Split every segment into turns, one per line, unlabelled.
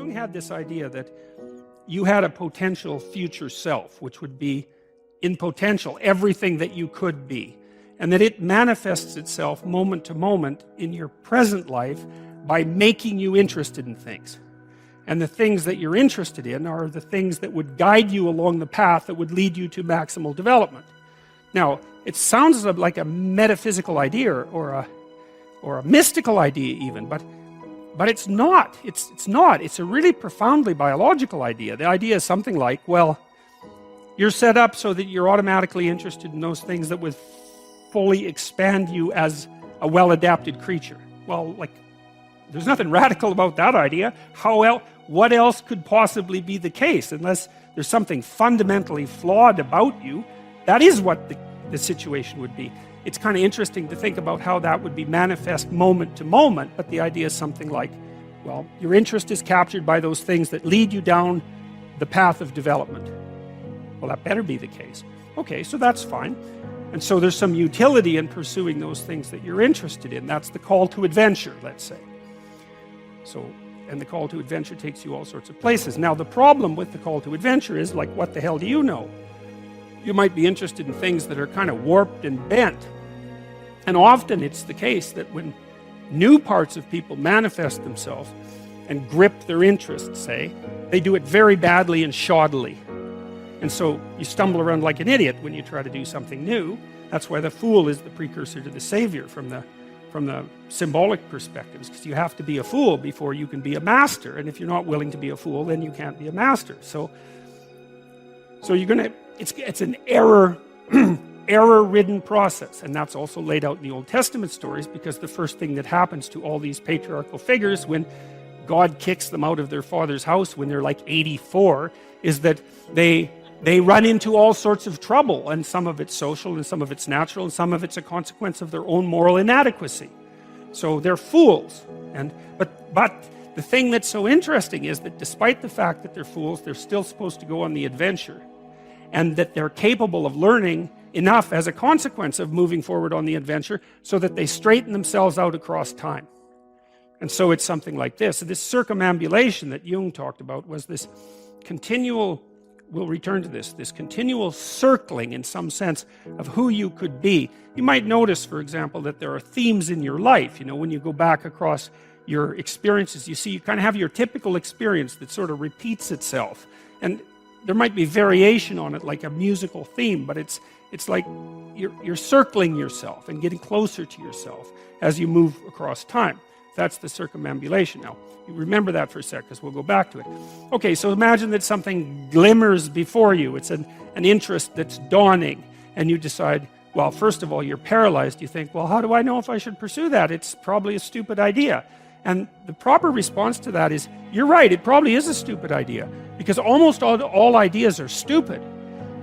Jung had this idea that you had a potential future self, which would be in potential everything that you could be, and that it manifests itself moment to moment in your present life by making you interested in things. And the things that you're interested in are the things that would guide you along the path that would lead you to maximal development. Now, it sounds like a metaphysical idea or a mystical idea even, but it's not. It's not. It's a really profoundly biological idea. The idea is something like, well, you're set up so that you're automatically interested in those things that would fully expand you as a well-adapted creature. Well, like, there's nothing radical about that idea. What else could possibly be the case? Unless there's something fundamentally flawed about you, that is what the situation would be. It's kind of interesting to think about how that would be manifest moment to moment, but the idea is something like, well, your interest is captured by those things that lead you down the path of development. Well, that better be the case. Okay, so that's fine. And so there's some utility in pursuing those things that you're interested in. That's the call to adventure, let's say. And the call to adventure takes you all sorts of places. Now, the problem with the call to adventure is, like, what the hell do you know? You might be interested in things that are kind of warped and bent. And often it's the case that when new parts of people manifest themselves and grip their interests, say, they do it very badly and shoddily. And so you stumble around like an idiot when you try to do something new. That's why the fool is the precursor to the savior from the symbolic perspectives, because you have to be a fool before you can be a master. And if you're not willing to be a fool, then you can't be a master. So you're gonna, it's an error-ridden process, and that's also laid out in the Old Testament stories, because the first thing that happens to all these patriarchal figures when God kicks them out of their father's house when they're like 84 is that they run into all sorts of trouble, and some of it's social and some of it's natural and some of it's a consequence of their own moral inadequacy. So they're fools. But the thing that's so interesting is that despite the fact that they're fools, they're still supposed to go on the adventure, and that they're capable of learning enough as a consequence of moving forward on the adventure so that they straighten themselves out across time. And so it's something like this. So this circumambulation that Jung talked about was this continual, we'll return to this continual circling in some sense of who you could be. You might notice, for example, that there are themes in your life. You know, when you go back across your experiences, you see you kind of have your typical experience that sort of repeats itself. And there might be variation on it, like a musical theme, but it's like you're circling yourself and getting closer to yourself as you move across time. That's the circumambulation. Now, you remember that for a sec, because we'll go back to it. Okay, so imagine that something glimmers before you. It's an interest that's dawning, and you decide, well, first of all, you're paralyzed. You think, well, how do I know if I should pursue that? It's probably a stupid idea. And the proper response to that is, you're right, it probably is a stupid idea, because almost all ideas are stupid.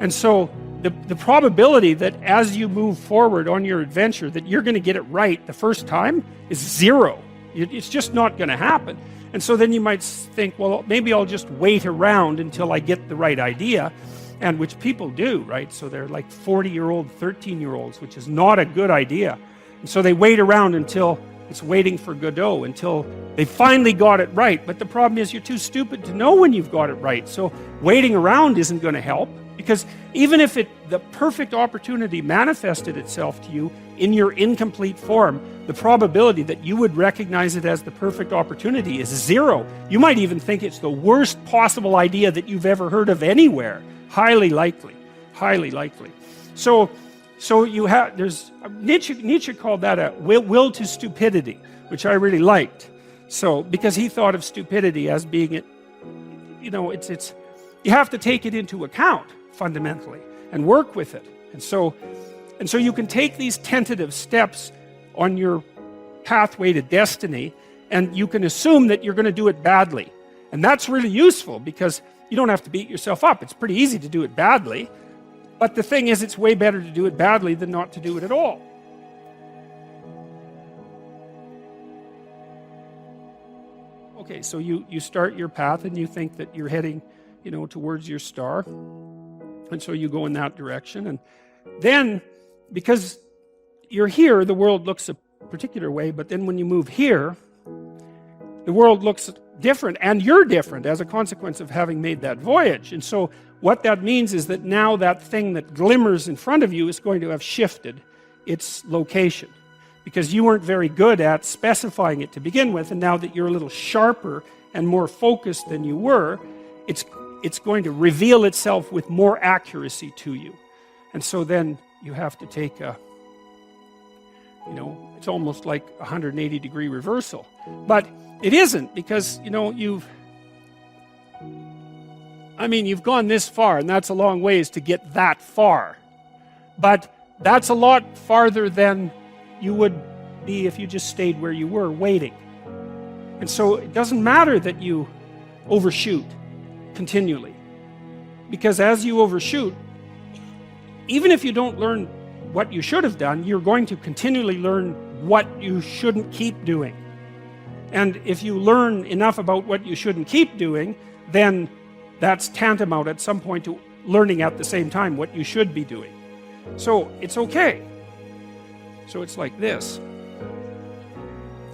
And so the probability that as you move forward on your adventure that you're going to get it right the first time is zero. It's just not going to happen. And so then you might think, well, maybe I'll just wait around until I get the right idea, and which people do, right? So they're like 40-year-old, 13-year-olds, which is not a good idea. And so they wait around until it's waiting for Godot, until they finally got it right. But the problem is you're too stupid to know when you've got it right. So waiting around isn't going to help, because even if the perfect opportunity manifested itself to you in your incomplete form, the probability that you would recognize it as the perfect opportunity is zero. You might even think it's the worst possible idea that you've ever heard of anywhere. Highly likely. Highly likely. So you have, there's, Nietzsche called that a will to stupidity, which I really liked. So, because he thought of stupidity as being it, you know, it's you have to take it into account fundamentally and work with it. And so you can take these tentative steps on your pathway to destiny, and you can assume that you're going to do it badly. And that's really useful, because you don't have to beat yourself up. It's pretty easy to do it badly. But the thing is, it's way better to do it badly than not to do it at all. Okay, so you start your path and you think that you're heading, you know, towards your star. And so you go in that direction. And then, because you're here, the world looks a particular way, but then when you move here, the world looks different, and you're different as a consequence of having made that voyage. And so what that means is that now that thing that glimmers in front of you is going to have shifted its location, because you weren't very good at specifying it to begin with, and now that you're a little sharper and more focused than you were, it's going to reveal itself with more accuracy to you. And so then you have to take a, it's almost like a 180-degree reversal. But it isn't, because, you've gone this far, and that's a long ways to get that far. But that's a lot farther than you would be if you just stayed where you were, waiting. And so it doesn't matter that you overshoot continually. Because as you overshoot, even if you don't learn what you should have done, you're going to continually learn what you shouldn't keep doing. And if you learn enough about what you shouldn't keep doing, then that's tantamount at some point to learning at the same time what you should be doing. So it's okay. So it's like this.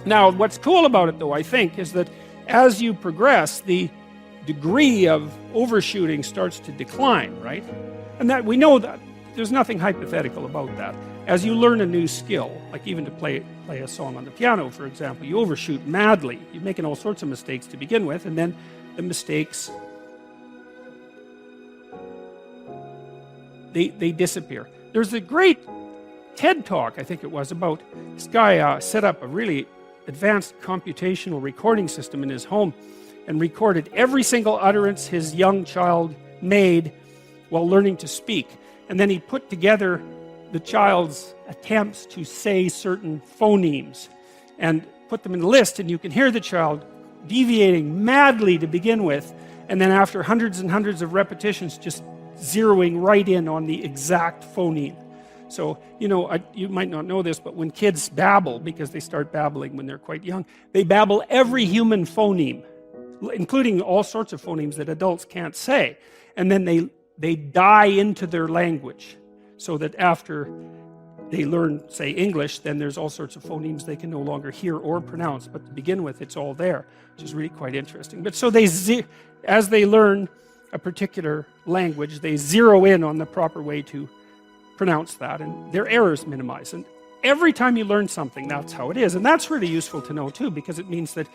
Now, what's cool about it, though, I think, is that as you progress, the degree of overshooting starts to decline, right? And that we know that there's nothing hypothetical about that. As you learn a new skill, like even to play a song on the piano, for example, you overshoot madly. You're making all sorts of mistakes to begin with, and then the mistakes, they disappear. There's a great TED Talk, I think it was, about this guy set up a really advanced computational recording system in his home and recorded every single utterance his young child made while learning to speak. And then he put together the child's attempts to say certain phonemes and put them in a list, and you can hear the child deviating madly to begin with, and then after hundreds and hundreds of repetitions just zeroing right in on the exact phoneme. So, you might not know this, but when kids babble, because they start babbling when they're quite young, they babble every human phoneme, including all sorts of phonemes that adults can't say. And then they die into their language, so that after they learn, say, English, then there's all sorts of phonemes they can no longer hear or pronounce. But to begin with, it's all there, which is really quite interesting. But so as they learn a particular language, they zero in on the proper way to pronounce that, and their errors minimize. And every time you learn something, that's how it is. And that's really useful to know too, because it means that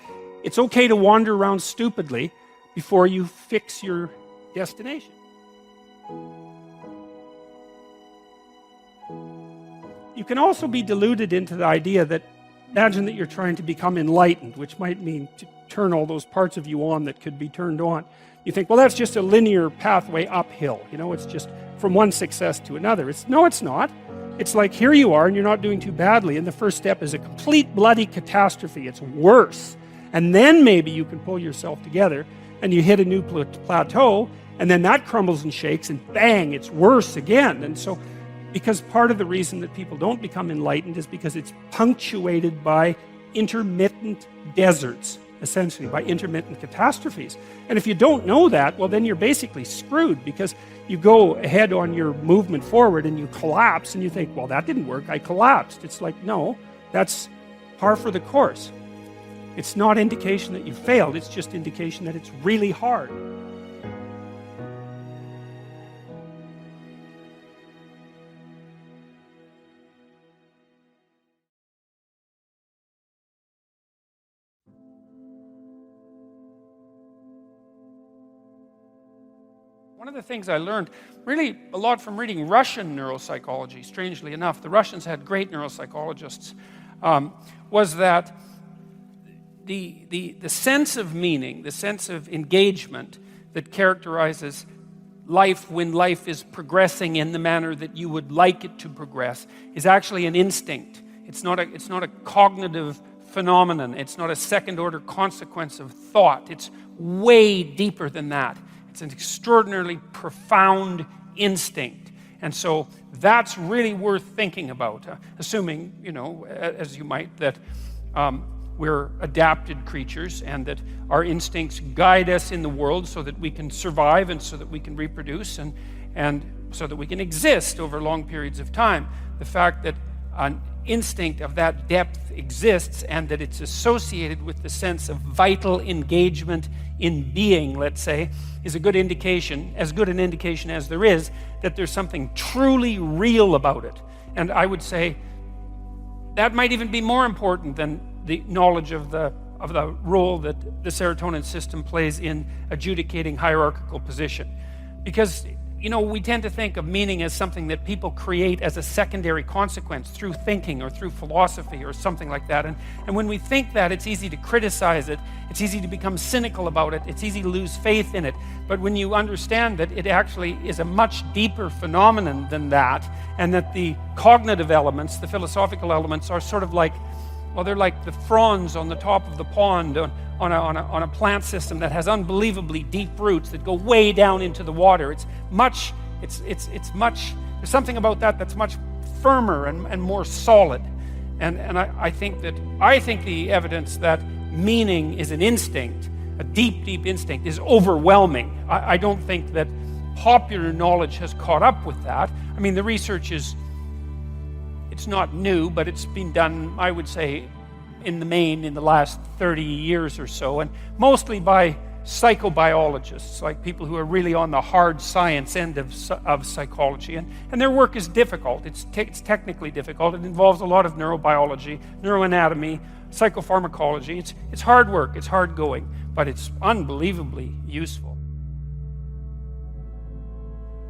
it's okay to wander around stupidly before you fix your destination. You can also be deluded into the idea that, imagine that you're trying to become enlightened, which might mean to turn all those parts of you on that could be turned on. You think, well, that's just a linear pathway uphill. It's just from one success to another. No, it's not. It's like, here you are, and you're not doing too badly, and the first step is a complete bloody catastrophe. It's worse. And then maybe you can pull yourself together, and you hit a new plateau, and then that crumbles and shakes, and bang, it's worse again. And so, because part of the reason that people don't become enlightened is because it's punctuated by intermittent deserts, essentially, by intermittent catastrophes. And if you don't know that, well, then you're basically screwed, because you go ahead on your movement forward and you collapse, and you think, well, that didn't work, I collapsed. It's like, no, that's par for the course. It's not indication that you failed, it's just indication that it's really hard. One of the things I learned really a lot from reading Russian neuropsychology, strangely enough, the Russians had great neuropsychologists, was that the sense of meaning, the sense of engagement that characterizes life when life is progressing in the manner that you would like it to progress is actually an instinct. It's not a cognitive phenomenon. It's not a second-order consequence of thought. It's way deeper than that. It's an extraordinarily profound instinct. And so that's really worth thinking about, assuming, as you might, that we're adapted creatures and that our instincts guide us in the world so that we can survive and so that we can reproduce and so that we can exist over long periods of time. The fact that an instinct of that depth exists and that it's associated with the sense of vital engagement in being, let's say, is a good indication, as good an indication as there is, that there's something truly real about it. And I would say that might even be more important than the knowledge of the role that the serotonin system plays in adjudicating hierarchical position. Because, you know, we tend to think of meaning as something that people create as a secondary consequence through thinking or through philosophy or something like that. And when we think that, it's easy to criticize it. It's easy to become cynical about it. It's easy to lose faith in it. But when you understand that it actually is a much deeper phenomenon than that, and that the cognitive elements, the philosophical elements, are sort of like, well, they're like the fronds on the top of the pond on a plant system that has unbelievably deep roots that go way down into the water. There's something about that that's much firmer and more solid. And I think the evidence that meaning is an instinct, a deep instinct, is overwhelming. I don't think that popular knowledge has caught up with that. I mean, the research it's not new, but it's been done, I would say, in the main in the last 30 years or so, and mostly by psychobiologists, like people who are really on the hard science end of psychology. And their work is difficult. It's technically difficult. It involves a lot of neurobiology, neuroanatomy, psychopharmacology. It's hard work. It's hard going, but it's unbelievably useful.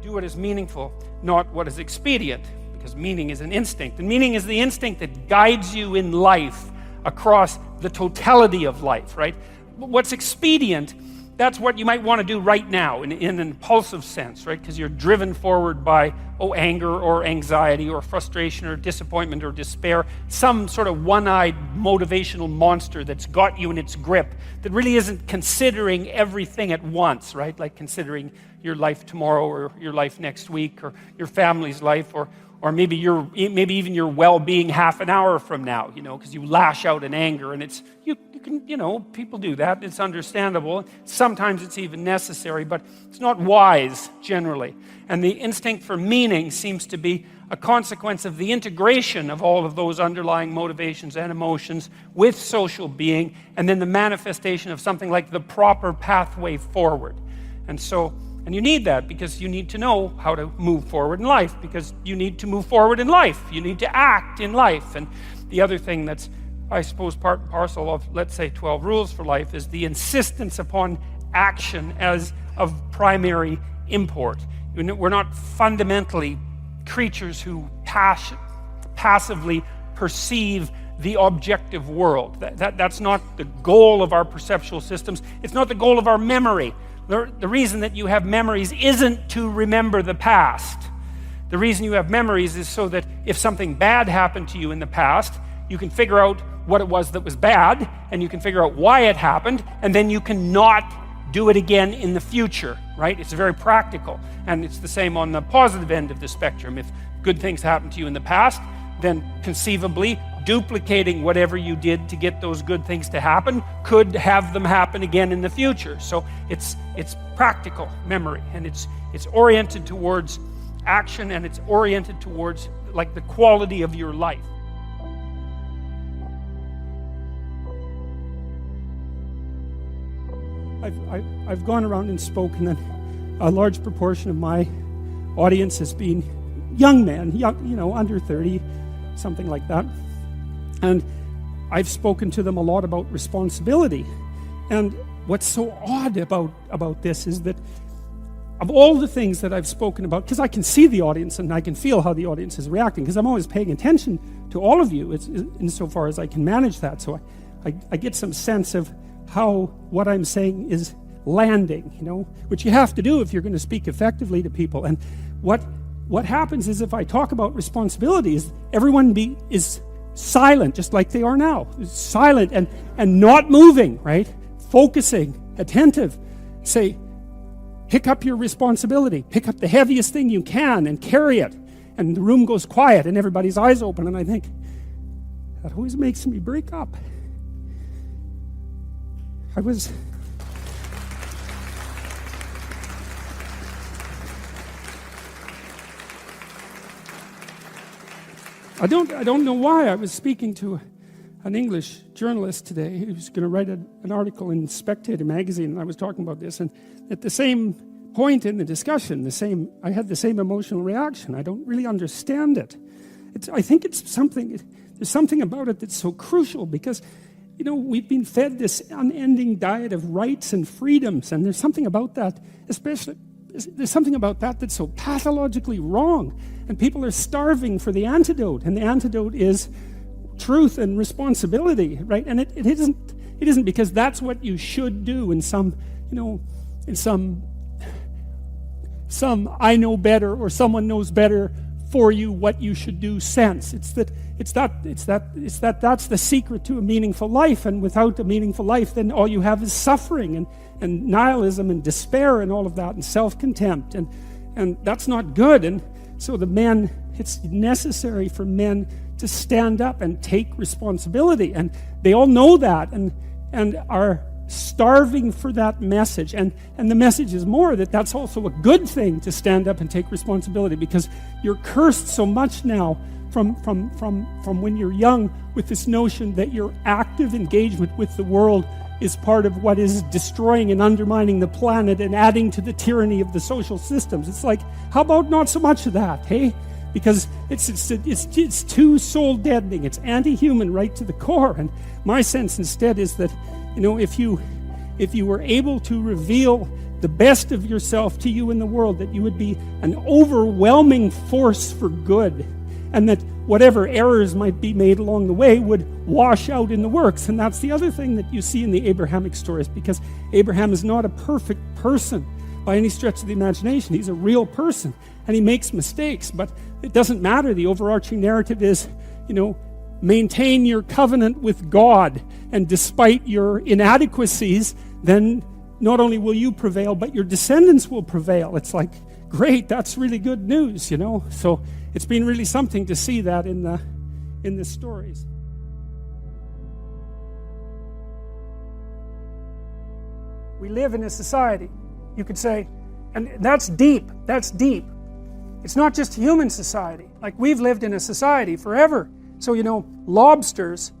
Do what is meaningful, not what is expedient. Because meaning is an instinct. And meaning is the instinct that guides you in life across the totality of life, right? What's expedient, that's what you might want to do right now in an impulsive sense, right? Because you're driven forward by, anger or anxiety or frustration or disappointment or despair, some sort of one-eyed motivational monster that's got you in its grip that really isn't considering everything at once, right? Like considering your life tomorrow or your life next week or your family's life or maybe even your well-being half an hour from now, because you lash out in anger, and you can, people do that. It's understandable. Sometimes it's even necessary, but it's not wise generally. And the instinct for meaning seems to be a consequence of the integration of all of those underlying motivations and emotions with social being, and then the manifestation of something like the proper pathway forward. And you need that because you need to know how to move forward in life, because you need to move forward in life. You need to act in life. And the other thing that's, I suppose, part and parcel of, let's say, 12 rules for life is the insistence upon action as of primary import. We're not fundamentally creatures who passively perceive the objective world. That's not the goal of our perceptual systems. It's not the goal of our memory. The reason that you have memories isn't to remember the past. The reason you have memories is so that if something bad happened to you in the past, you can figure out what it was that was bad, and you can figure out why it happened, and then you can not do it again in the future, right? It's very practical. And it's the same on the positive end of the spectrum. If good things happened to you in the past, then conceivably duplicating whatever you did to get those good things to happen could have them happen again in the future. So it's practical memory, and it's oriented towards action, and it's oriented towards like the quality of your life. I've gone around and spoken, and a large proportion of my audience has been young men, under 30, something like that. And I've spoken to them a lot about responsibility. And what's so odd about this is that of all the things that I've spoken about, because I can see the audience and I can feel how the audience is reacting, because I'm always paying attention to all of you insofar as I can manage that. So I get some sense of how what I'm saying is landing, which you have to do if you're going to speak effectively to people. And what happens is if I talk about responsibilities, everyone is silent, just like they are now. Silent and not moving, right? Focusing, attentive. Say, pick up your responsibility. Pick up the heaviest thing you can and carry it. And the room goes quiet and everybody's eyes open. And I think, that always makes me break up. I don't know why. I was speaking to an English journalist today who was going to write an article in Spectator magazine, and I was talking about this, and at the same point in the discussion, I had the same emotional reaction. I don't really understand it. I think there's something about it that's so crucial, because we've been fed this unending diet of rights and freedoms, and there's something about that, there's something about that that's so pathologically wrong, and people are starving for the antidote, and the antidote is truth and responsibility, right? And it isn't because that's what you should do in some I know better or someone knows better for you what you should do sense. That's the secret to a meaningful life, and without a meaningful life, then all you have is suffering and nihilism and despair and all of that, and self-contempt, and that's not good. And so it's necessary for men to stand up and take responsibility, and they all know that and are starving for that message, and the message is more that that's also a good thing, to stand up and take responsibility, because you're cursed so much now from when you're young with this notion that your active engagement with the world is part of what is destroying and undermining the planet and adding to the tyranny of the social systems. It's like, how about not so much of that, hey? Because it's too soul deadening. It's anti-human right to the core. And my sense instead is that, if you were able to reveal the best of yourself to you in the world, that you would be an overwhelming force for good, and that whatever errors might be made along the way would wash out in the works. And that's the other thing that you see in the Abrahamic stories, because Abraham is not a perfect person by any stretch of the imagination. He's a real person, and he makes mistakes, but it doesn't matter. The overarching narrative is, maintain your covenant with God, and despite your inadequacies, then not only will you prevail, but your descendants will prevail. It's like, great, that's really good news, So it's been really something to see that in the stories. We live in a society, you could say, and that's deep. It's not just human society. Like, we've lived in a society forever. So, lobsters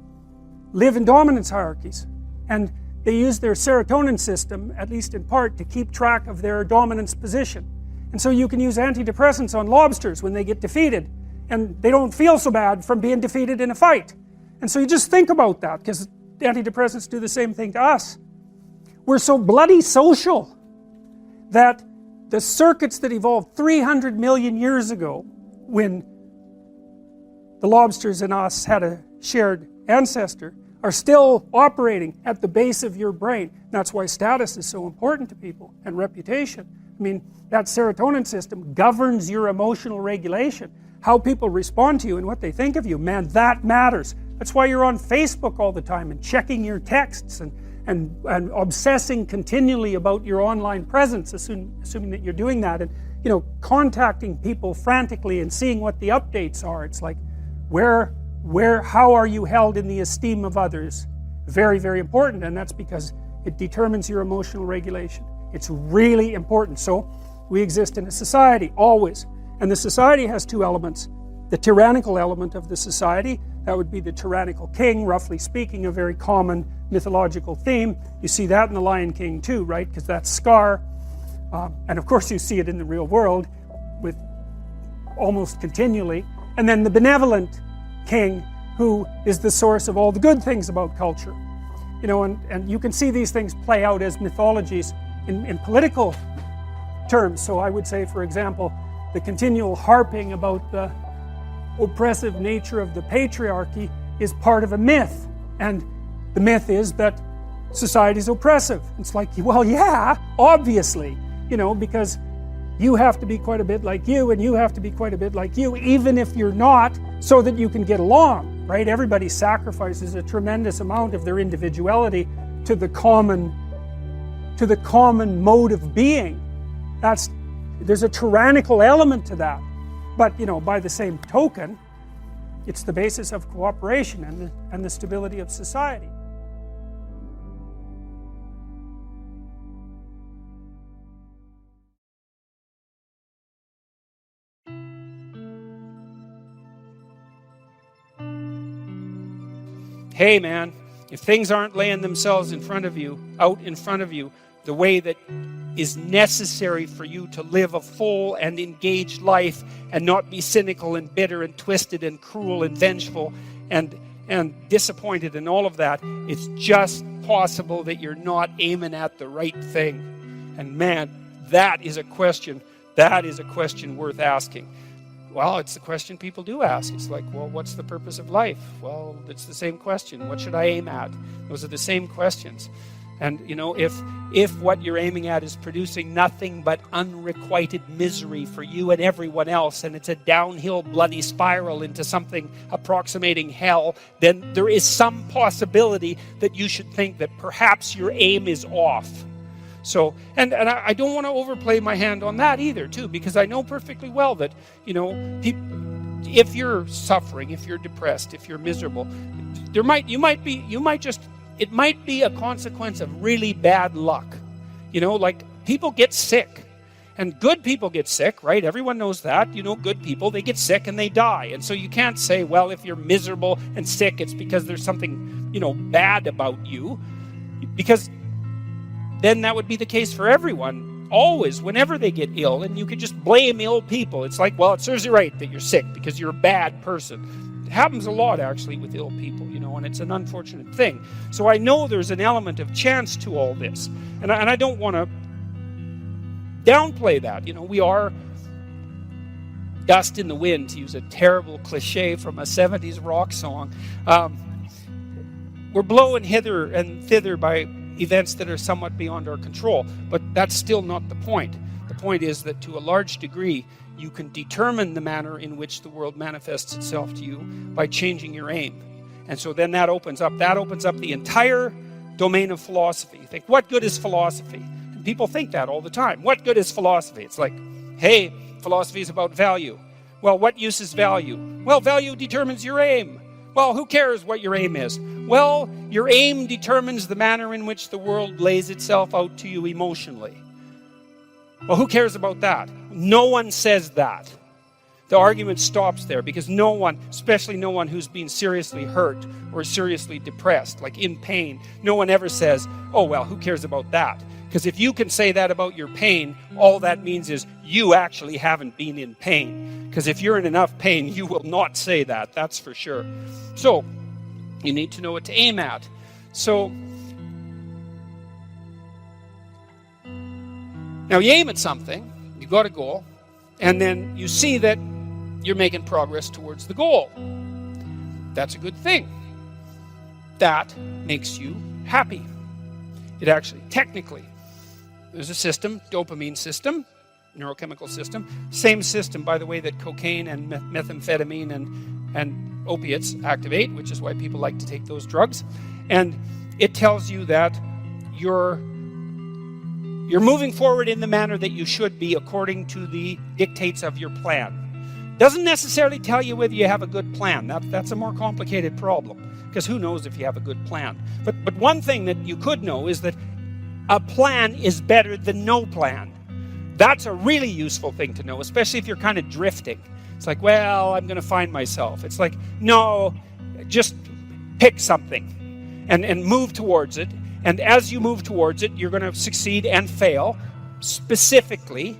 live in dominance hierarchies, and they use their serotonin system, at least in part, to keep track of their dominance position. And so you can use antidepressants on lobsters when they get defeated, and they don't feel so bad from being defeated in a fight. And so you just think about that, because antidepressants do the same thing to us. We're so bloody social that the circuits that evolved 300 million years ago, when the lobsters and us had a shared ancestor, are still operating at the base of your brain. That's why status is so important to people, and reputation. I mean, that serotonin system governs your emotional regulation. How people respond to you and what they think of you, man, that matters. That's why you're on Facebook all the time and checking your texts and obsessing continually about your online presence, assuming that you're doing that, and contacting people frantically and seeing what the updates are. It's like, how are you held in the esteem of others? Very, very important, and that's because it determines your emotional regulation. It's really important. So we exist in a society, always, and the society has two elements. The tyrannical element of the society, that would be the tyrannical king, roughly speaking, a very common mythological theme. You see that in the Lion King too, right? Because that's Scar, and of course you see it in the real world with almost continually. And then the benevolent king, who is the source of all the good things about culture. And you can see these things play out as mythologies in political terms. So I would say, for example, the continual harping about the oppressive nature of the patriarchy is part of a myth. And the myth is that society is oppressive. It's like, well, yeah, obviously, because you have to be quite a bit like you, and you have to be quite a bit like you, even if you're not, so that you can get along, right? Everybody sacrifices a tremendous amount of their individuality to the common mode of being. There's a tyrannical element to that. But, by the same token, it's the basis of cooperation and the stability of society. hey man, if things aren't laying themselves out in front of you, the way that is necessary for you to live a full and engaged life and not be cynical and bitter and twisted and cruel and vengeful and disappointed and all of that, it's just possible that you're not aiming at the right thing. And man, that is a question worth asking. Well, it's the question people do ask. It's like, well, what's the purpose of life? Well, it's the same question. What should I aim at? Those are the same questions. And, if what you're aiming at is producing nothing but unrequited misery for you and everyone else, and it's a downhill bloody spiral into something approximating hell, then there is some possibility that you should think that perhaps your aim is off. So, and I don't want to overplay my hand on that either, too, because I know perfectly well that, if you're suffering, if you're depressed, if you're miserable, it might be a consequence of really bad luck. Like people get sick, and good people get sick, right? Everyone knows that. Good people, they get sick and they die. And so you can't say, well, if you're miserable and sick, it's because there's something, bad about you, because then that would be the case for everyone, always, whenever they get ill, and you could just blame ill people. It's like, well, it serves you right that you're sick because you're a bad person. It happens a lot, actually, with ill people, and it's an unfortunate thing. So I know there's an element of chance to all this, and I don't want to downplay that. We are dust in the wind, to use a terrible cliche from a 70s rock song. We're blown hither and thither by events that are somewhat beyond our control, but that's still not the point. The point is that to a large degree, you can determine the manner in which the world manifests itself to you by changing your aim. And so then that opens up the entire domain of philosophy. You think, what good is philosophy? And people think that all the time. What good is philosophy? It's like, hey, philosophy is about value. Well, what use is value? Well, value determines your aim. Well, who cares what your aim is? Well, your aim determines the manner in which the world lays itself out to you emotionally. Well, who cares about that? No one says that. The argument stops there, because no one, especially no one who's been seriously hurt or seriously depressed, like in pain, no one ever says, oh, well, who cares about that? Because if you can say that about your pain, all that means is you actually haven't been in pain. Because if you're in enough pain, you will not say that, that's for sure. So, you need to know what to aim at. So, now you aim at something, you got a goal, and then you see that you're making progress towards the goal. That's a good thing. That makes you happy. It actually, technically, there's a system, dopamine system, neurochemical system. Same system, by the way, that cocaine and methamphetamine and opiates activate, which is why people like to take those drugs. And it tells you that you're moving forward in the manner that you should be according to the dictates of your plan. Doesn't necessarily tell you whether you have a good plan. That's a more complicated problem, because who knows if you have a good plan. But one thing that you could know is that a plan is better than no plan. That's a really useful thing to know, especially if you're kind of drifting. It's like, well, I'm going to find myself. It's like, no, just pick something and move towards it. And as you move towards it, you're going to succeed and fail specifically.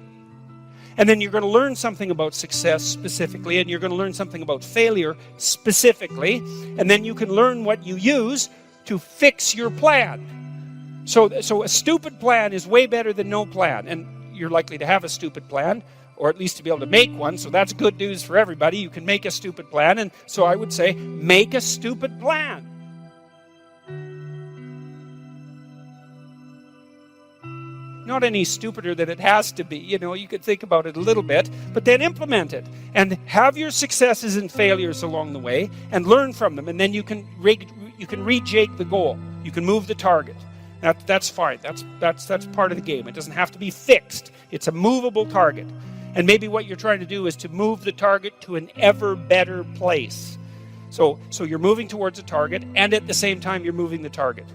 And then you're going to learn something about success specifically, and you're going to learn something about failure specifically. And then you can learn what you use to fix your plan. So a stupid plan is way better than no plan. And you're likely to have a stupid plan, or at least to be able to make one. So that's good news for everybody. You can make a stupid plan. And so I would say, make a stupid plan. Not any stupider than it has to be. You could think about it a little bit, but then implement it. And have your successes and failures along the way, and learn from them. And then you can rejig the goal. You can move the target. That's fine. That's part of the game. It doesn't have to be fixed. It's a movable target. And maybe what you're trying to do is to move the target to an ever better place. So you're moving towards a target, and at the same time you're moving the target.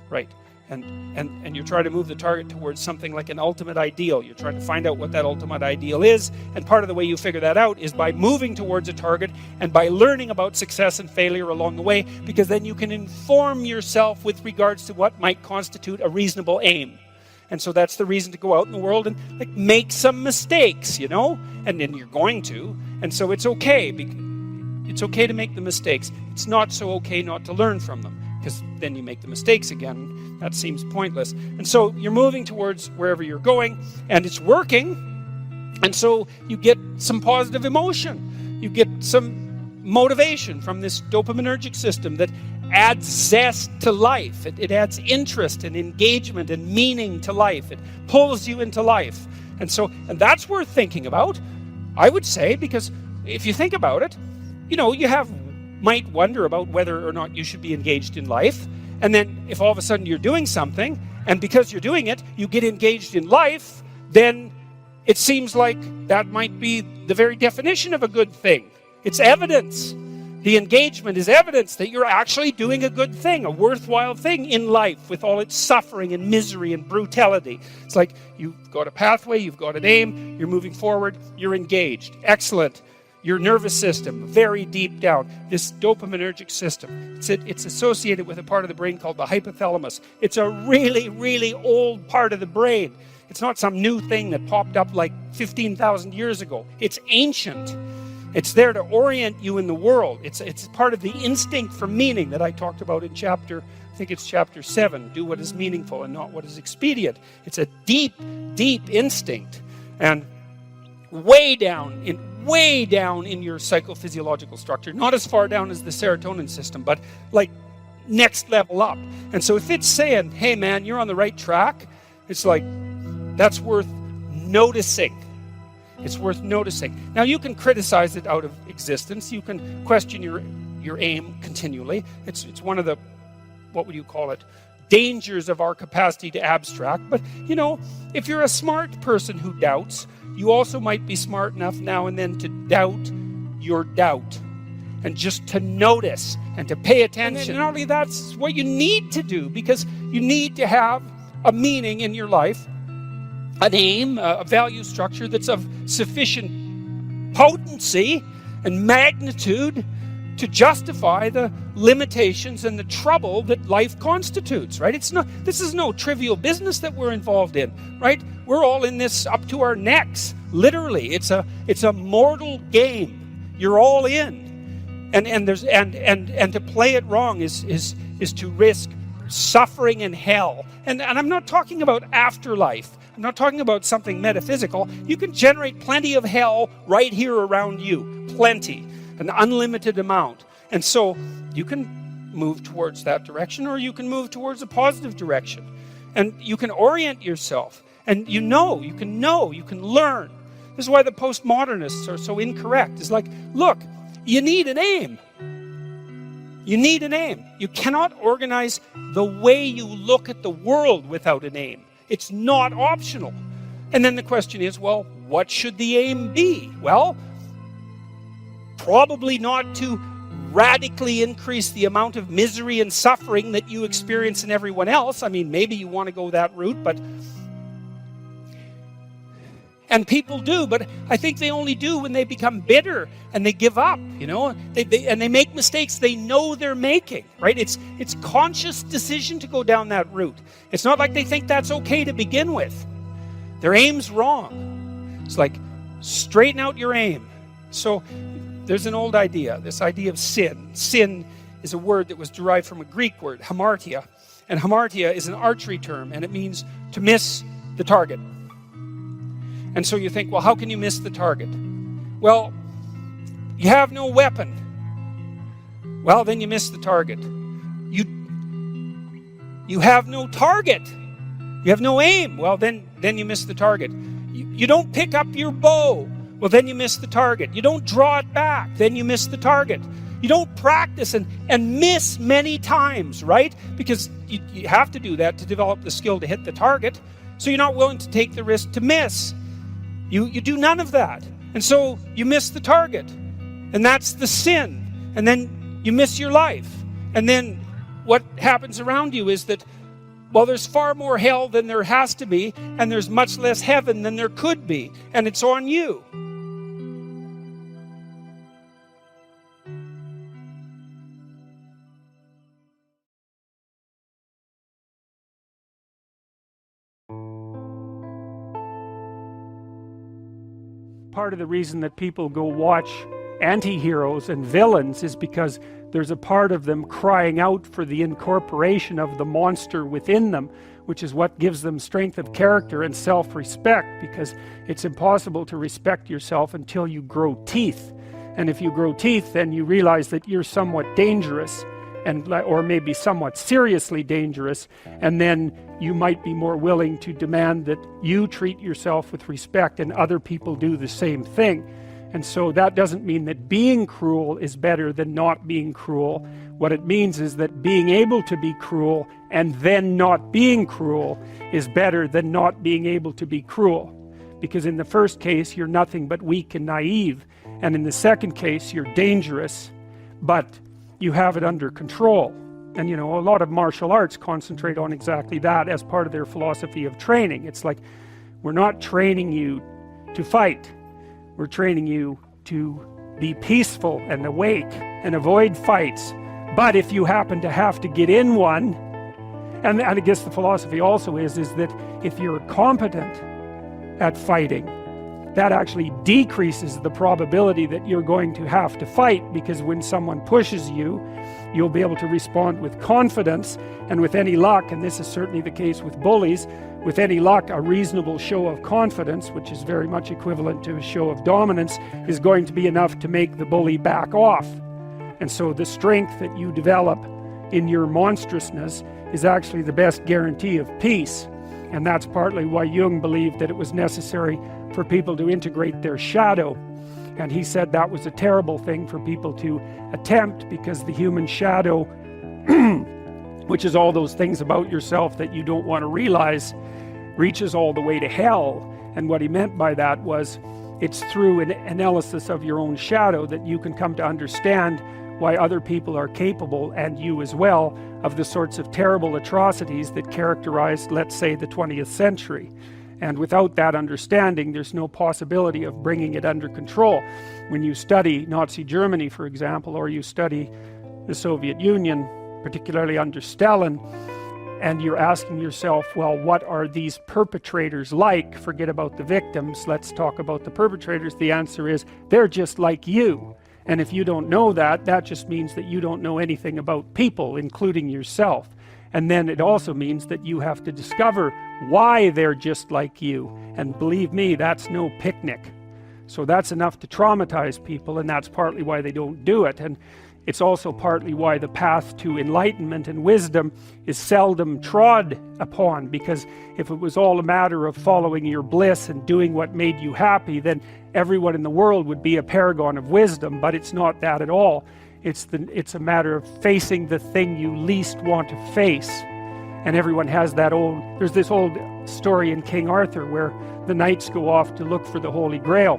Right. and you're trying to move the target towards something like an ultimate ideal. You're trying to find out what that ultimate ideal is, and part of the way you figure that out is by moving towards a target and by learning about success and failure along the way, because then you can inform yourself with regards to what might constitute a reasonable aim. And so that's the reason to go out in the world and like make some mistakes, you know, and then you're going to, and so it's okay. It's okay to make the mistakes. It's not so okay not to learn from them, because then you make the mistakes again. That seems pointless. And so you're moving towards wherever you're going, and it's working, and so you get some positive emotion. You get some motivation from this dopaminergic system that adds zest to life. It adds interest and engagement and meaning to life. It pulls you into life. And that's worth thinking about, I would say, because if you think about it, you know, might wonder about whether or not you should be engaged in life. And then if all of a sudden you're doing something, and because you're doing it, you get engaged in life, then it seems like that might be the very definition of a good thing. It's evidence. The engagement is evidence that you're actually doing a good thing, a worthwhile thing in life with all its suffering and misery and brutality. It's like you've got a pathway, you've got an aim, you're moving forward, you're engaged. Excellent. Your nervous system, very deep down, this dopaminergic system, it's associated with a part of the brain called the hypothalamus. It's a really, really old part of the brain. It's not some new thing that popped up like 15,000 years ago. It's ancient. It's there to orient you in the world. It's part of the instinct for meaning that I talked about in chapter 7. Do what is meaningful and not what is expedient. It's a deep, deep instinct. And way down in your psychophysiological structure, not as far down as the serotonin system, but like next level up. And so if it's saying, hey man, you're on the right track, it's like, that's worth noticing. It's worth noticing. Now you can criticize it out of existence. You can question your aim continually. It's one of the, what would you call it, dangers of our capacity to abstract. But you know, if you're a smart person who doubts, you also might be smart enough now and then to doubt your doubt, and just to notice and to pay attention. And not only that's what you need to do, because you need to have a meaning in your life, an aim, a value structure that's of sufficient potency and magnitude to justify the limitations and the trouble that life constitutes, right? This is no trivial business that we're involved in, right? We're all in this up to our necks, literally. It's a mortal game. You're all in. And to play it wrong is to risk suffering in hell. And I'm not talking about afterlife. I'm not talking about something metaphysical. You can generate plenty of hell right here around you. Plenty. An unlimited amount. And so you can move towards that direction, or you can move towards a positive direction. And you can orient yourself. And you can learn. This is why the postmodernists are so incorrect. It's like, look, you need an aim. You need an aim. You cannot organize the way you look at the world without an aim. It's not optional. And then the question is, well, what should the aim be? Well, probably not to radically increase the amount of misery and suffering that you experience in everyone else. I mean, maybe you want to go that route, and people do, but I think they only do when they become bitter and they give up, you know, and they make mistakes they know they're making, right? It's conscious decision to go down that route. It's not like they think that's okay to begin with. Their aim's wrong. It's like, straighten out your aim. So there's an old idea, this idea of sin. Sin is a word that was derived from a Greek word, hamartia. And hamartia is an archery term, and it means to miss the target. And so you think, well, how can you miss the target? Well, you have no weapon. Well, then you miss the target. You have no target. You have no aim. Well, then you miss the target. You don't pick up your bow. Well, then you miss the target. You don't draw it back. Then you miss the target. You don't practice and miss many times, right? Because you have to do that to develop the skill to hit the target. So you're not willing to take the risk to miss. You do none of that. And so you miss the target. And that's the sin. And then you miss your life. And then what happens around you is that Well, there's far more hell than there has to be, and there's much less heaven than there could be, and it's on you. Part of the reason that people go watch anti-heroes and villains is because there's a part of them crying out for the incorporation of the monster within them, which is what gives them strength of character and self-respect, because it's impossible to respect yourself until you grow teeth. And if you grow teeth, then you realize that you're somewhat dangerous, or maybe somewhat seriously dangerous, and then you might be more willing to demand that you treat yourself with respect and other people do the same thing. And so that doesn't mean that being cruel is better than not being cruel. What it means is that being able to be cruel and then not being cruel is better than not being able to be cruel. Because in the first case, you're nothing but weak and naive. And in the second case, you're dangerous, but you have it under control. And you know, a lot of martial arts concentrate on exactly that as part of their philosophy of training. It's like, we're not training you to fight. We're training you to be peaceful and awake and avoid fights. But if you happen to have to get in one, and I guess the philosophy also is that if you're competent at fighting, that actually decreases the probability that you're going to have to fight, because when someone pushes you, you'll be able to respond with confidence, and with any luck, and this is certainly the case with bullies, with any luck, a reasonable show of confidence, which is very much equivalent to a show of dominance, is going to be enough to make the bully back off. And so the strength that you develop in your monstrousness is actually the best guarantee of peace. And that's partly why Jung believed that it was necessary for people to integrate their shadow. And he said that was a terrible thing for people to attempt, because the human shadow, which is all those things about yourself that you don't want to realize, reaches all the way to hell. And what he meant by that was, it's through an analysis of your own shadow that you can come to understand why other people are capable, and you as well, of the sorts of terrible atrocities that characterized, let's say, the 20th century. And without that understanding, there's no possibility of bringing it under control. When you study Nazi Germany, for example, or you study the Soviet Union, particularly under Stalin, and you're asking yourself, well, what are these perpetrators like? Forget about the victims, let's talk about the perpetrators. The answer is, they're just like you. And if you don't know that, that just means that you don't know anything about people, including yourself. And then it also means that you have to discover why they're just like you. And believe me, that's no picnic. So that's enough to traumatize people, and that's partly why they don't do it. And it's also partly why the path to enlightenment and wisdom is seldom trod upon, because if it was all a matter of following your bliss and doing what made you happy, then everyone in the world would be a paragon of wisdom. But it's not that at all. It's a matter of facing the thing you least want to face. And everyone has that there's this old story in King Arthur where the knights go off to look for the Holy Grail,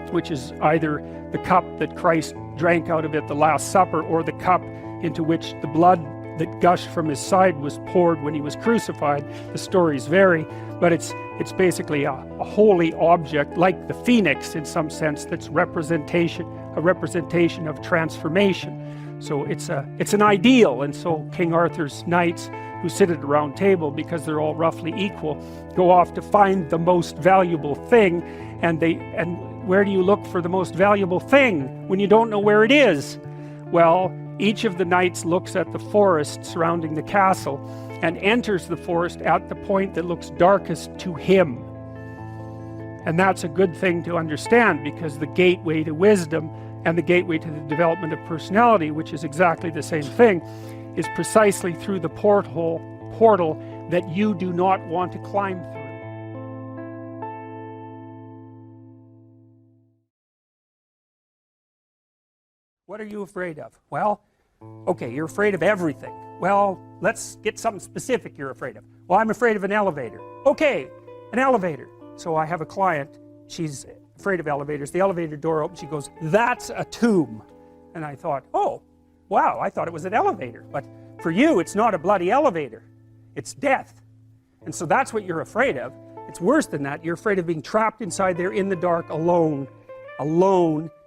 which is either the cup that Christ drank out of at the Last Supper, or the cup into which the blood that gushed from his side was poured when he was crucified. The stories vary, but it's basically a holy object, like the phoenix in some sense, that's a representation of transformation. So it's an ideal. And so King Arthur's knights, who sit at a round table because they're all roughly equal, go off to find the most valuable thing. And where do you look for the most valuable thing when you don't know where it is? Well, each of the knights looks at the forest surrounding the castle and enters the forest at the point that looks darkest to him. And that's a good thing to understand, because the gateway to wisdom and the gateway to the development of personality, which is exactly the same thing, is precisely through the portal that you do not want to climb through. What are you afraid of? Well, okay, you're afraid of everything. Well, let's get something specific you're afraid of. Well, I'm afraid of an elevator. Okay, an elevator. So I have a client, she's afraid of elevators. The elevator door opens, she goes, "That's a tomb." And I thought, oh, wow, I thought it was an elevator. But for you, it's not a bloody elevator. It's death. And so that's what you're afraid of. It's worse than that. You're afraid of being trapped inside there in the dark, alone,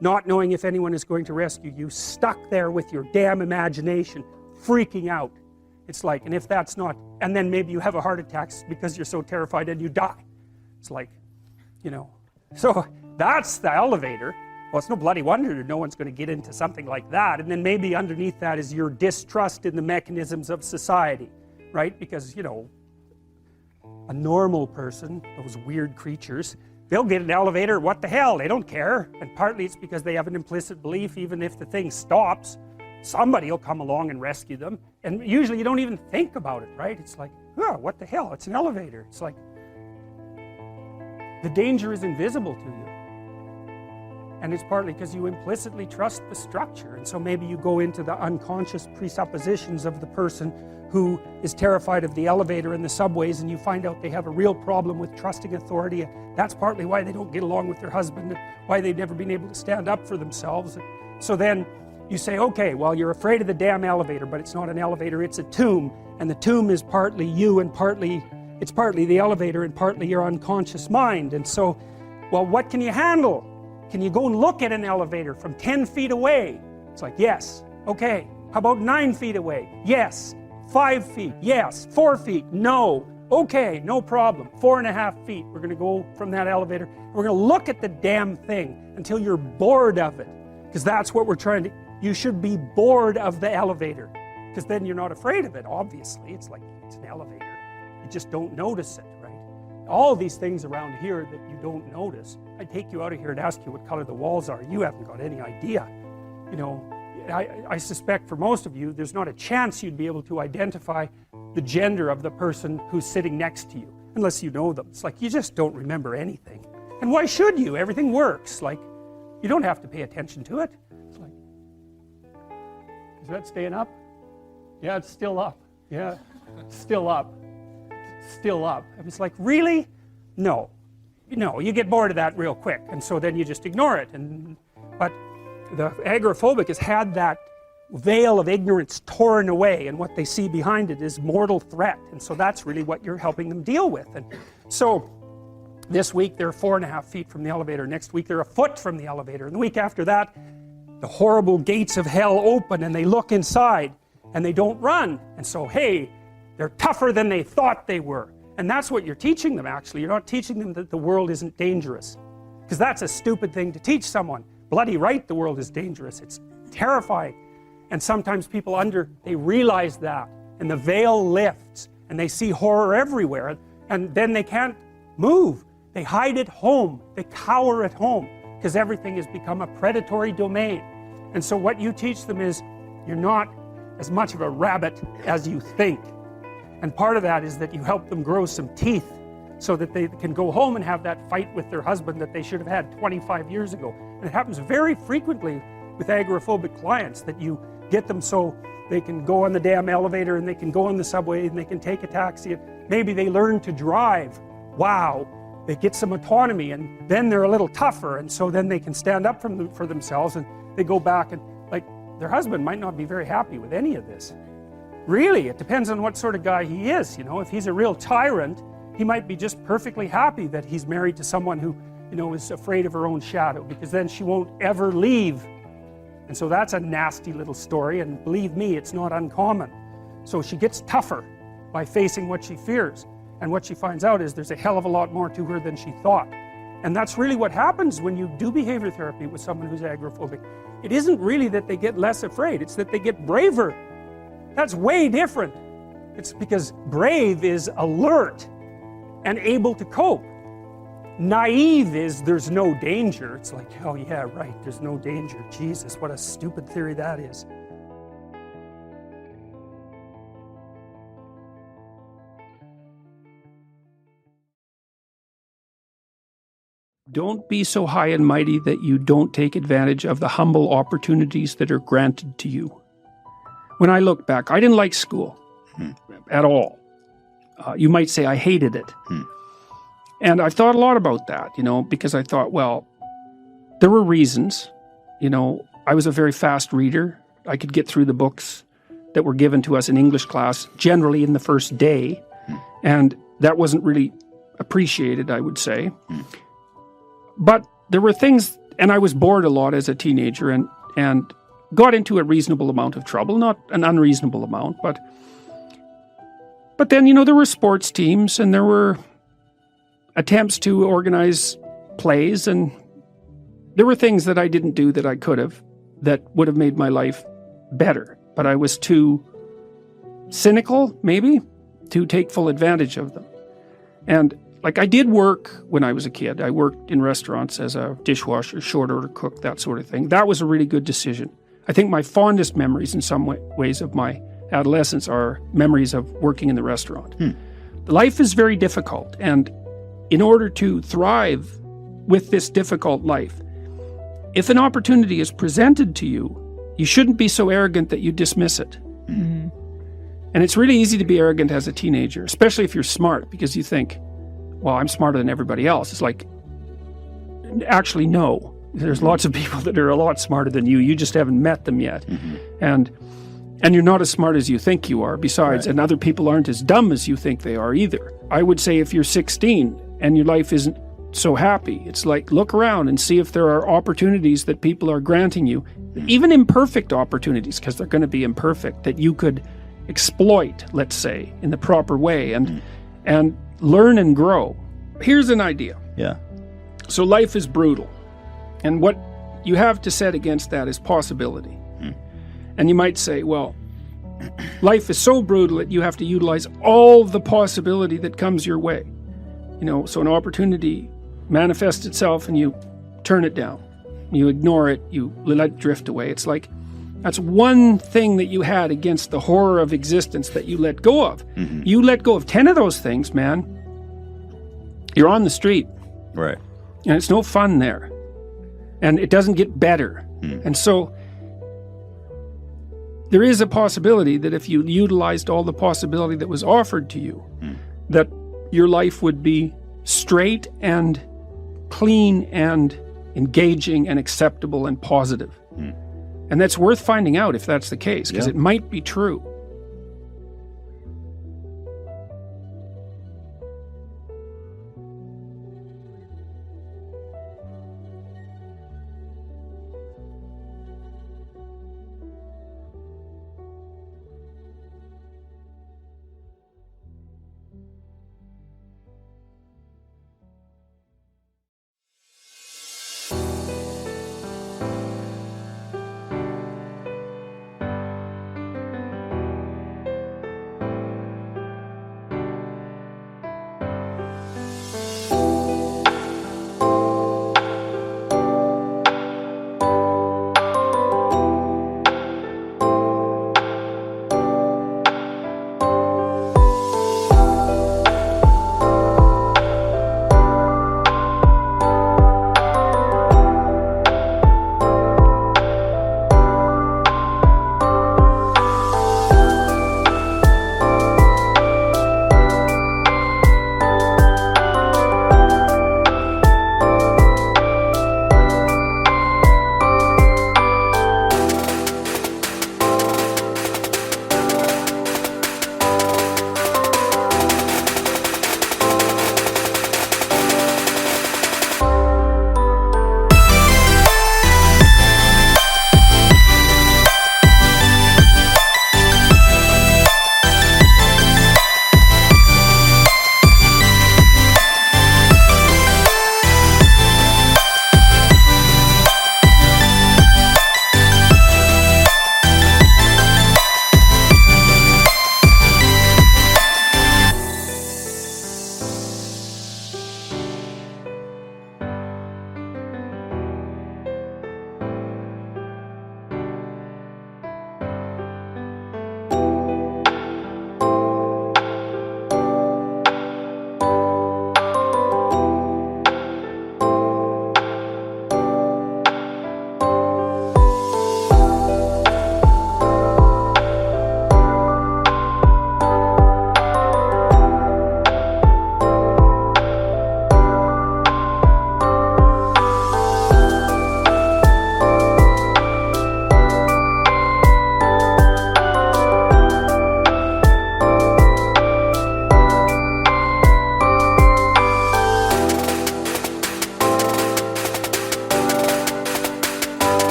not knowing if anyone is going to rescue you, stuck there with your damn imagination, freaking out. It's like, and if that's not, and then maybe you have a heart attack because you're so terrified and you die. It's like, you know, so that's the elevator. Well, it's no bloody wonder that no one's going to get into something like that. And then maybe underneath that is your distrust in the mechanisms of society, right? Because, you know, a normal person, those weird creatures, they'll get an elevator, what the hell, they don't care. And partly it's because they have an implicit belief, even if the thing stops, somebody will come along and rescue them. And usually you don't even think about it, right? It's like, oh, what the hell, it's an elevator. It's like, the danger is invisible to you. And it's partly because you implicitly trust the structure. And so maybe you go into the unconscious presuppositions of the person who is terrified of the elevator and the subways, and you find out they have a real problem with trusting authority. And that's partly why they don't get along with their husband, and why they've never been able to stand up for themselves. So then you say, okay, well, you're afraid of the damn elevator, but it's not an elevator, it's a tomb. And the tomb is partly you, and it's partly the elevator, and partly your unconscious mind. And so, well, what can you handle? Can you go and look at an elevator from 10 feet away? It's like, yes. Okay. How about 9 feet away? Yes. 5 feet? Yes. 4 feet? No. Okay, no problem. 4.5 feet. We're going to go from that elevator. We're going to look at the damn thing until you're bored of it. Because that's what we're trying to... You should be bored of the elevator. Because then you're not afraid of it, obviously. It's like, it's an elevator. You just don't notice it, right? All these things around here that you don't notice. I'd take you out of here and ask you what color the walls are. You haven't got any idea. You know, I suspect for most of you, there's not a chance you'd be able to identify the gender of the person who's sitting next to you, unless you know them. It's like, you just don't remember anything. And why should you? Everything works. Like, you don't have to pay attention to it. It's like, is that staying up? Yeah, it's still up. Yeah, still up. Still up. And it's like, really? No. No, you get bored of that real quick, and so then you just ignore it. But the agoraphobic has had that veil of ignorance torn away, and what they see behind it is mortal threat, and so that's really what you're helping them deal with. And so this week they're 4.5 feet from the elevator, next week they're a foot from the elevator, and the week after that the horrible gates of hell open and they look inside and they don't run, and so hey, they're tougher than they thought they were. And that's what you're teaching them, actually. You're not teaching them that the world isn't dangerous, because that's a stupid thing to teach someone. Bloody right, the world is dangerous. It's terrifying. And sometimes people they realize that, and the veil lifts, and they see horror everywhere, and then they can't move. They hide at home. They cower at home, because everything has become a predatory domain. And so what you teach them is, you're not as much of a rabbit as you think. And part of that is that you help them grow some teeth so that they can go home and have that fight with their husband that they should have had 25 years ago. And it happens very frequently with agoraphobic clients, that you get them so they can go on the damn elevator and they can go on the subway and they can take a taxi, and maybe they learn to drive. Wow, they get some autonomy, and then they're a little tougher, and so then they can stand up for themselves, and they go back, and like, their husband might not be very happy with any of this. Really, it depends on what sort of guy he is. You know, if he's a real tyrant, he might be just perfectly happy that he's married to someone who, you know, is afraid of her own shadow, because then she won't ever leave. And so that's a nasty little story, and believe me, it's not uncommon. So she gets tougher by facing what she fears, and what she finds out is there's a hell of a lot more to her than she thought. And that's really what happens when you do behavior therapy with someone who's agoraphobic. It isn't really that they get less afraid, it's that they get braver. That's way different. It's because brave is alert and able to cope. Naive is there's no danger. It's like, oh yeah, right, there's no danger. Jesus, what a stupid theory that is. Don't be so high and mighty that you don't take advantage of the humble opportunities that are granted to you. When I look back, I didn't like school at all. You might say I hated it. And I've thought a lot about that, you know, because I thought, well, there were reasons. You know, I was a very fast reader. I could get through the books. that were given to us in English class, generally in the first day. And that wasn't really appreciated, I would say. But there were things, and I was bored a lot as a teenager and got into a reasonable amount of trouble, not an unreasonable amount, but then, there were sports teams and there were attempts to organize plays, and there were things that I didn't do that I could have that would have made my life better. But I was too cynical, maybe, to take full advantage of them. And I did work when I was a kid. I worked in restaurants as a dishwasher, short order cook, that sort of thing. That was a really good decision. I think my fondest memories in some ways of my adolescence are memories of working in the restaurant. Life is very difficult, and in order to thrive with this difficult life, if an opportunity is presented to you, you shouldn't be so arrogant that you dismiss it. And it's really easy to be arrogant as a teenager, especially if you're smart, because you think, well, I'm smarter than everybody else. It's like, actually, no. There's lots of people that are a lot smarter than you. You just haven't met them yet. And you're not as smart as you think you are, besides. Right. And other people aren't as dumb as you think they are either. I would say if you're 16 and your life isn't so happy, it's like, look around and see if there are opportunities that people are granting you, even imperfect opportunities, because they're going to be imperfect, that you could exploit, let's say, in the proper way and learn and grow. Here's an idea.
Yeah.
So life is brutal. And what you have to set against that is possibility. And you might say, well, life is so brutal that you have to utilize all the possibility that comes your way. So an opportunity manifests itself and you turn it down. You ignore it, you let it drift away. It's like, that's one thing that you had against the horror of existence that you let go of. You let go of 10 of those things, man. You're on the street.
Right.
And it's no fun there. And it doesn't get better. And so there is a possibility that if you utilized all the possibility that was offered to you, that your life would be straight and clean and engaging and acceptable and positive. And that's worth finding out if that's the case, because it might be true.